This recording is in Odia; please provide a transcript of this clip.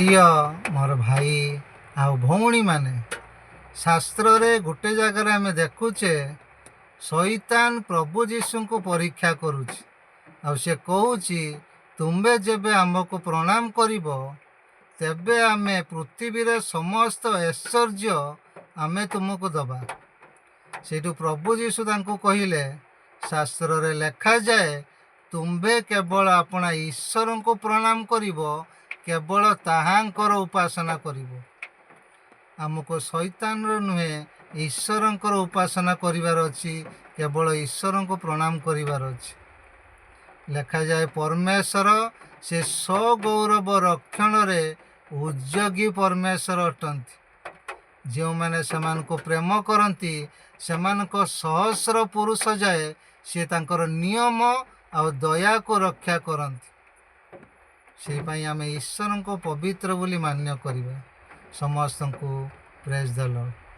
ପ୍ରିୟ ମୋର ଭାଇ ଆଉ ଭଉଣୀମାନେ, ଶାସ୍ତ୍ରରେ ଗୋଟେ ଜାଗାରେ ଆମେ ଦେଖୁଛେ ଶଇତାନ ପ୍ରଭୁ ଯୀଶୁଙ୍କୁ ପରୀକ୍ଷା କରୁଛି। ଆଉ ସେ କହୁଛି, ତୁମେ ଯେବେ ଆମକୁ ପ୍ରଣାମ କରିବ ତେବେ ଆମେ ପୃଥିବୀରେ ସମସ୍ତ ଐଶ୍ୱର୍ଯ୍ୟ ଆମେ ତୁମକୁ ଦେବା। ସେଇଠୁ ପ୍ରଭୁ ଯୀଶୁ ତାଙ୍କୁ କହିଲେ, ଶାସ୍ତ୍ରରେ ଲେଖାଯାଏ, ତୁମ୍ଭେ କେବଳ ଆପଣା ଈଶ୍ୱରଙ୍କୁ ପ୍ରଣାମ କରିବ, କେବଳ ତାହାଙ୍କର ଉପାସନା କରିବ। ଆମକୁ ଶୈତାନର ନୁହେଁ, ଈଶ୍ୱରଙ୍କର ଉପାସନା କରିବାର ଅଛି, କେବଳ ଈଶ୍ୱରଙ୍କୁ ପ୍ରଣାମ କରିବାର ଅଛି। ଲେଖାଯାଏ, ପରମେଶ୍ୱର ସେ ସ୍ୱଗୌରବ ରକ୍ଷଣରେ ଉଦ୍ଯୋଗୀ ପରମେଶ୍ୱର ଅଟନ୍ତି। ଯେଉଁମାନେ ସେମାନଙ୍କୁ ପ୍ରେମ କରନ୍ତି ସେମାନଙ୍କ ସହସ୍ର ପୁରୁଷ ଯାଏ ସେ ତାଙ୍କର ନିୟମ ଆଉ ଦୟାକୁ ରକ୍ଷା କରନ୍ତି। ସେହିପାଇଁ ଆମେ ଈଶ୍ୱରଙ୍କୁ ପବିତ୍ର ବୋଲି ମାନ୍ୟ କରିବା। ସମସ୍ତଙ୍କୁ ପ୍ରେଜ୍ ଦ ଲର୍ଡ।